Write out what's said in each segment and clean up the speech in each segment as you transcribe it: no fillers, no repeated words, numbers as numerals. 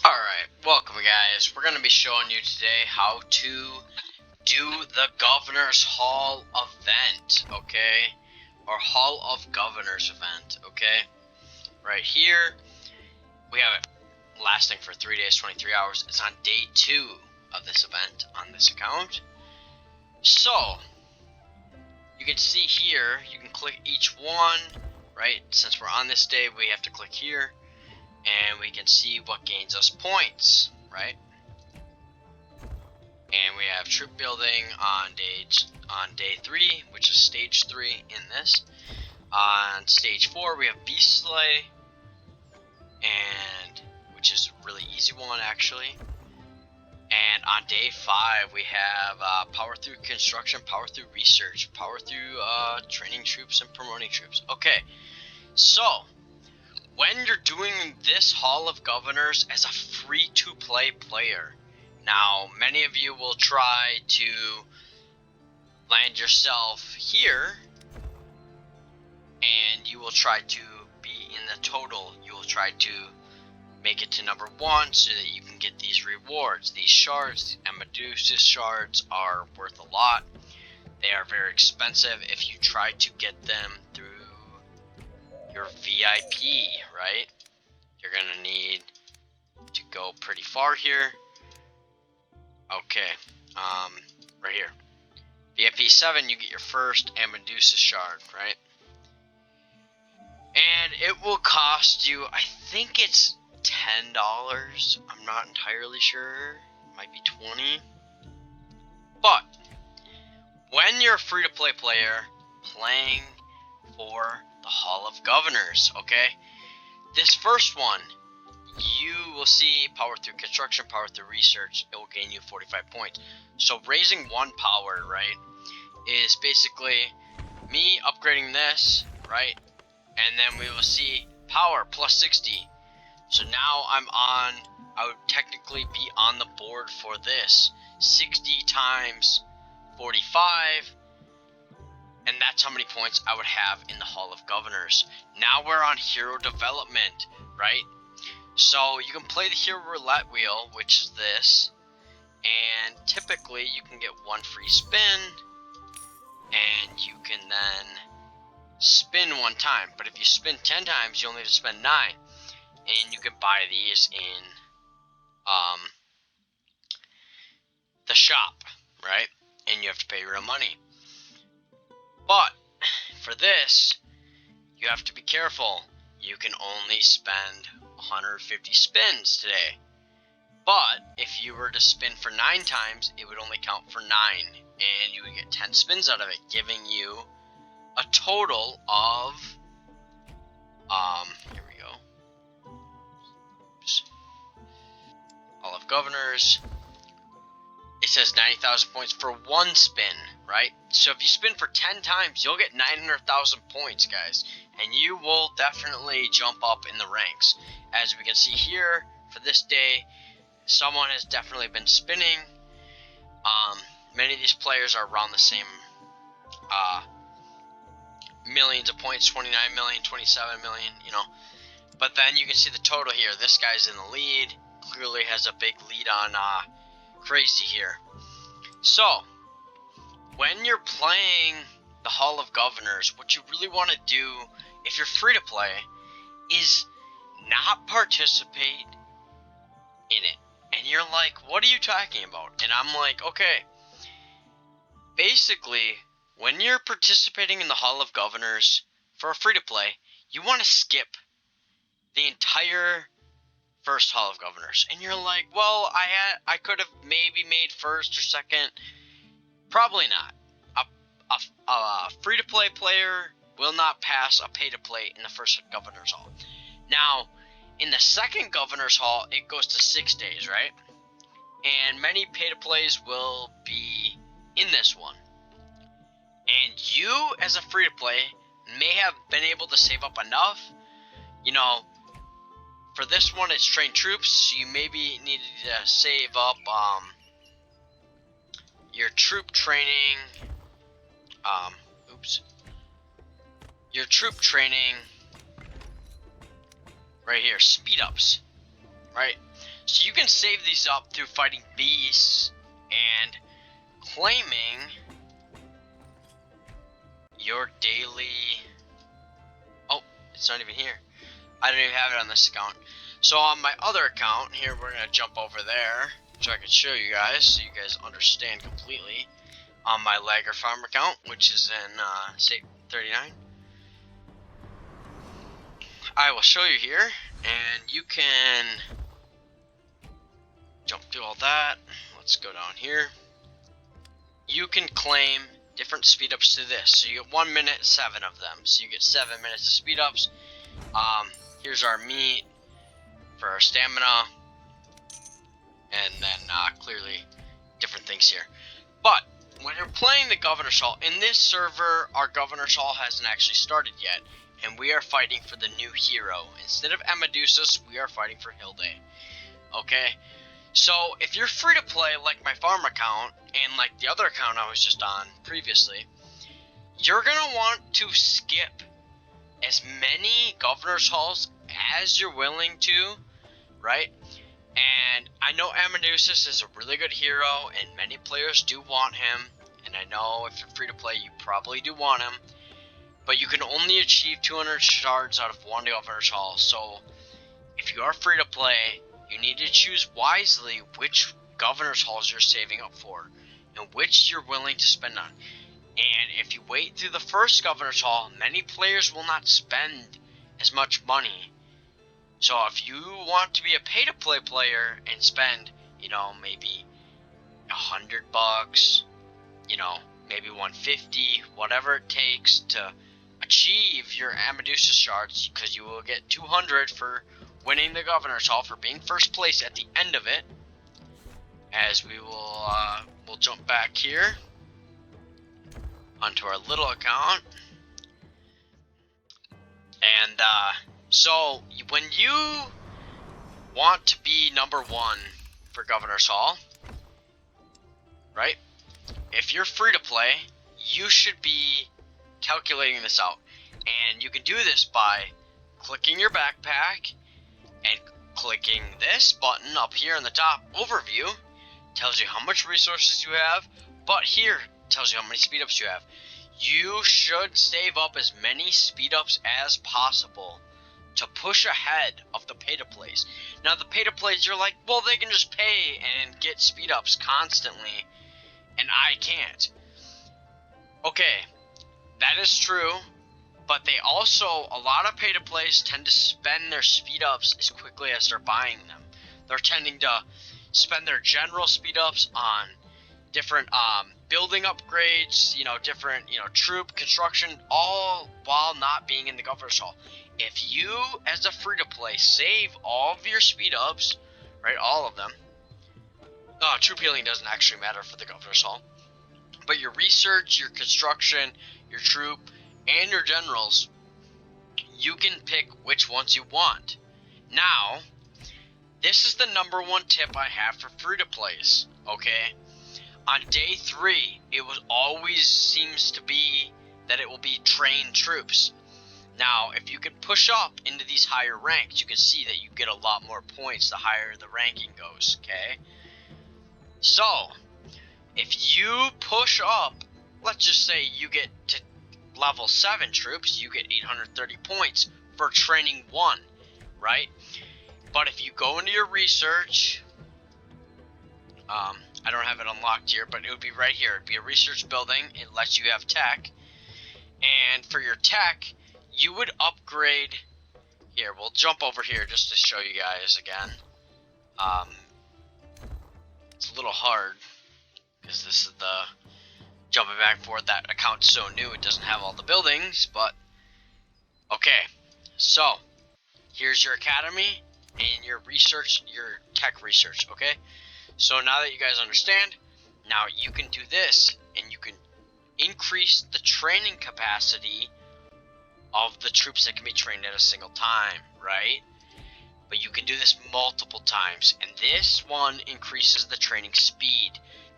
Alright, welcome guys. We're going to be showing you today how to do the Governor's Hall event, okay? Or Hall of Governors event, okay? Right here, we have it lasting for 3 days, 23 hours. It's on day 2 of this event on this account. So, you can see here, you can click each one, right? Since we're on this day, we have to click here. And we can see what gains us points, right? And we have troop building on day 3, which is stage 3 in this. On stage 4 we have beast slay, and which is a really easy one actually. And on day 5 we have power through construction, power through research, power through training troops and promoting troops. Okay, so when you're doing this Hall of Governors as a free-to-play player, now many of you will try to land yourself here, and you will try to be in the total. You will try to make it to number 1 so that you can get these rewards. These shards, the Amadues shards, are worth a lot. They are very expensive if you try to get them through your VIP, right? You're gonna need to go pretty far here. Okay, right here. VIP 7, you get your first Amadues shard, right? And it will cost you, I think it's $10. I'm not entirely sure. It might be 20. But when you're a free-to-play player playing for the Hall of Governors, okay? This first one, you will see power through construction, power through research. It will gain you 45 points. So raising 1 power, right, is basically me upgrading this, right? And then we will see power plus 60. So now I would technically be on the board for this. 60 times 45. And that's how many points I would have in the Hall of Governors. Now we're on hero development, right? So you can play the hero roulette wheel, which is this. And typically you can get 1 free spin. And you can then spin 1 time. But if you spin 10 times, you only have to spend 9. And you can buy these in the shop, right? And you have to pay real money. But for this, you have to be careful. You can only spend 150 spins today. But if you were to spin for 9 times, it would only count for 9. And you would get 10 spins out of it, giving you a total of, here we go. Oops. All of Governors. It says 90,000 points for 1 spin, right? So if you spin for 10 times, you'll get 900,000 points, guys. And you will definitely jump up in the ranks. As we can see here, for this day, someone has definitely been spinning. Many of these players are around the same millions of points, 29 million, 27 million, you know. But then you can see the total here. This guy's in the lead. Clearly has a big lead on Crazy here. So, when you're playing the Hall of Governors, what you really want to do, if you're free to play, is not participate in it. And you're like, what are you talking about? And I'm like, okay. Basically, when you're participating in the Hall of Governors for a free to play, you want to skip the entire first Hall of Governors. And you're like, well, I could have maybe made first or second. Probably not. A free-to-play player will not pass a pay-to-play in the first Governor's Hall. Now, in the second Governor's Hall, it goes to 6 days, right? And many pay-to-plays will be in this one. And you, as a free-to-play, may have been able to save up enough, you know. For this one, it's trained troops, so you maybe need to save up your troop training. Your troop training right here, speed ups, right? So you can save these up through fighting beasts and claiming your daily... Oh, it's not even here. I don't even have it on this account. So on my other account, here we're going to jump over there so I can show you guys so you guys understand completely. On my Lagger Farm account, which is in State 39. I will show you here, and you can jump through all that. Let's go down here. You can claim different speed ups to this. So you get 1 minute, 7 of them. So you get 7 minutes of speed ups. Here's our meat for our stamina, and then clearly different things here. But when you're playing the Governor's Hall, in this server, our Governor's Hall hasn't actually started yet, and we are fighting for the new hero. Instead of Amadues, we are fighting for Hilde. Okay? So, if you're free to play, like my farm account, and like the other account I was just on previously, you're gonna want to skip as many Governor's Halls as you're willing to, right? And I know Amadues is a really good hero, and many players do want him. And I know if you're free to play, you probably do want him. But you can only achieve 200 shards out of one Governor's Hall. So if you are free to play, you need to choose wisely which Governor's Halls you're saving up for, and which you're willing to spend on. And if you wait through the first Governor's Hall, many players will not spend as much money. So if you want to be a pay-to-play player and spend, you know, maybe $100, you know, maybe 150, whatever it takes to achieve your Amadues shards, because you will get 200 for winning the Governor's Hall, for being first place at the end of it. As we will, we'll jump back here onto our little account. And, so, when you want to be number 1 for Governor's Hall, right? If you're free to play, you should be calculating this out. And you can do this by clicking your backpack and clicking this button up here in the top overview. Tells you how much resources you have, but here tells you how many speed ups you have. You should save up as many speed ups as possible to push ahead of the pay-to-plays. Now, the pay-to-plays, you're like, well, they can just pay and get speed-ups constantly, and I can't. Okay, that is true, but they also, a lot of pay-to-plays tend to spend their speed-ups as quickly as they're buying them. They're tending to spend their general speed-ups on different building upgrades, you know, different, you know, troop construction, all while not being in the Governor's Hall. If you, as a free-to-play, save all of your speed-ups, right, all of them, troop healing doesn't actually matter for the Governor's Hall, but your research, your construction, your troop, and your generals, you can pick which ones you want. Now, this is the number 1 tip I have for free-to-plays, okay? On day 3, it was always seems to be that it will be trained troops. Now, if you can push up into these higher ranks, you can see that you get a lot more points the higher the ranking goes, okay? So, if you push up, let's just say you get to level 7 troops, you get 830 points for training 1, right? But if you go into your research, I don't have it unlocked here, but it would be right here. It'd be a research building. It lets you have tech. And for your tech, you would upgrade. Here, we'll jump over here just to show you guys again. It's a little hard because this is the jumping back and forth. That account's so new, it doesn't have all the buildings, but okay. So, here's your academy and your research, your tech research, okay? So now that you guys understand, now you can do this, and you can increase the training capacity of the troops that can be trained at a single time, right? But you can do this multiple times, and this one increases the training speed.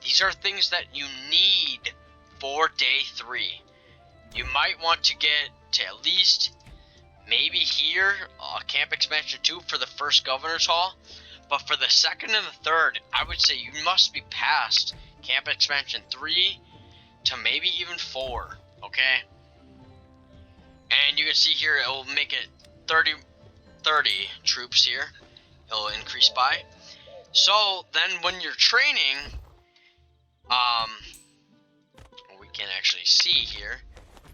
These are things that you need for day 3. You might want to get to at least maybe here, Camp Expansion 2 for the first Governor's Hall. But for the second and the third, I would say you must be past Camp Expansion 3 to maybe even 4, okay? And you can see here it will make it 30 troops here. It will increase by. So then when you're training, we can actually see here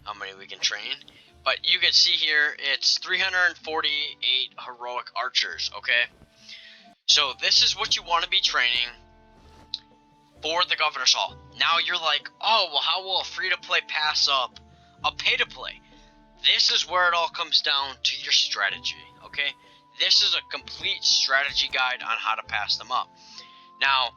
how many we can train. But you can see here it's 348 heroic archers, okay? So this is what you want to be training for the Governor's Hall. Now you're like, oh, well, how will a free-to-play pass up a pay-to-play? This is where it all comes down to your strategy, okay? This is a complete strategy guide on how to pass them up. Now,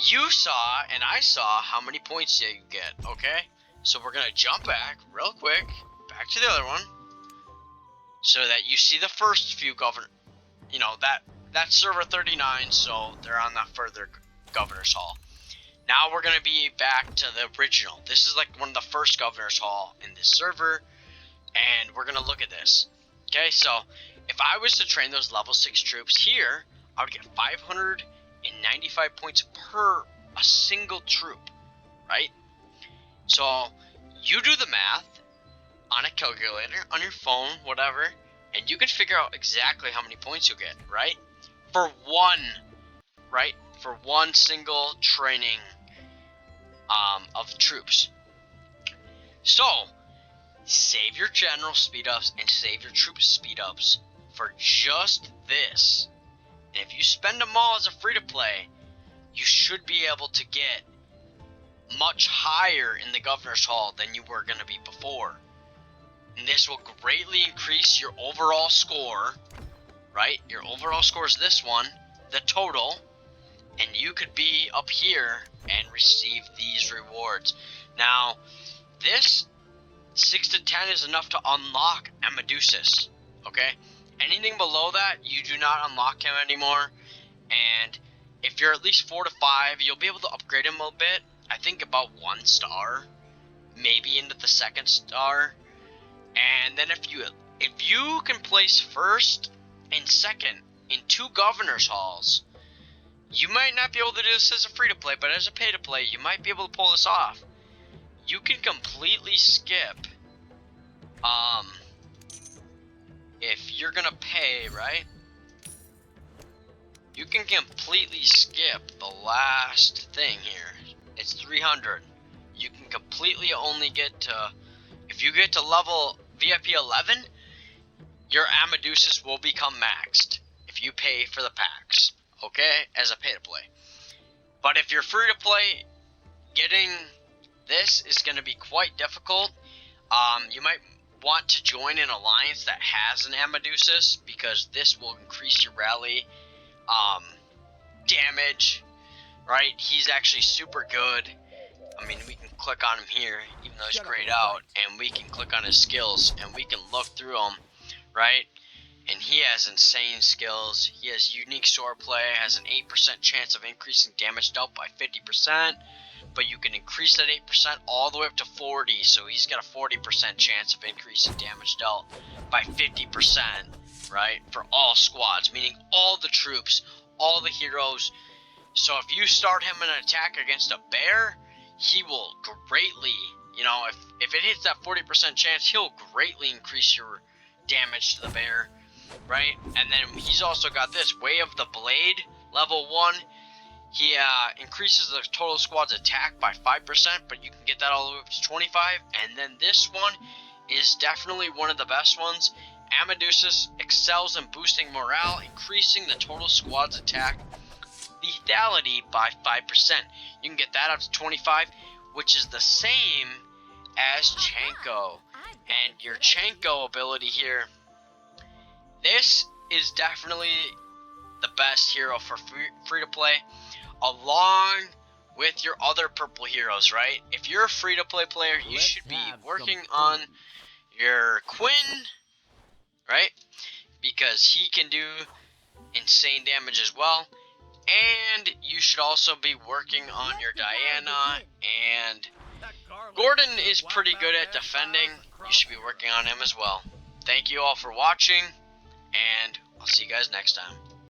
you saw and I saw how many points you get, okay? So we're going to jump back real quick, back to the other one, so that you see the first few that's server 39, so they're on that further Governor's Hall. Now we're going to be back to the original. This is like one of the first Governor's Hall in this server, and we're going to look at this. Okay, so if I was to train those level 6 troops here, I would get 595 points per a single troop, right? So you do the math on a calculator, on your phone, whatever, and you can figure out exactly how many points you'll get, right? For one single training of troops. So save your general speed ups and save your troop speed ups for just this. And if you spend them all as a free to play, you should be able to get much higher in the Governor's Hall than you were going to be before. And this will greatly increase your overall score, right? Your overall score is this one, the total, and you could be up here and receive these rewards. Now, this 6 to 10 is enough to unlock Amadues, okay? Anything below that, you do not unlock him anymore. And if you're at least 4 to 5, you'll be able to upgrade him a little bit. I think about 1 star, maybe into the 2nd star. And then if you can place 1st and 2nd in 2 Governor's Halls, you might not be able to do this as a free-to-play, but as a pay-to-play, you might be able to pull this off. You can completely skip, if you're gonna pay, right? You can completely skip the last thing here. It's 300. You can completely only get to, if you get to level VIP 11, your Amadues will become maxed if you pay for the packs, okay, as a pay-to-play. But if you're free-to-play, getting this is going to be quite difficult. You might want to join an alliance that has an Amadues, because this will increase your rally damage, right? He's actually super good. I mean, we can click on him here, even though he's grayed out, and we can click on his skills, and we can look through them, right? And he has insane skills. He has unique swordplay, has an 8% chance of increasing damage dealt by 50%, but you can increase that 8% all the way up to 40, so he's got a 40% chance of increasing damage dealt by 50%, right? For all squads, meaning all the troops, all the heroes. So if you start him in an attack against a bear, he will greatly, if it hits that 40% chance, he'll greatly increase your damage to the bear, right? And then he's also got this, Way of the Blade, level 1. He increases the total squad's attack by 5%, but you can get that all the way up to 25. And then this one is definitely one of the best ones. Amadues excels in boosting morale, increasing the total squad's attack lethality by 5%. You can get that up to 25, which is the same as Chanko. And your Chanko ability here, this is definitely the best hero for free to play, along with your other purple heroes, right? If you're a free to play player, you should be working on your Quinn, right? Because he can do insane damage as well. And you should also be working on your Diana, and Gordon is pretty good at defending. You should be working on him as well. Thank you all for watching, and I'll see you guys next time.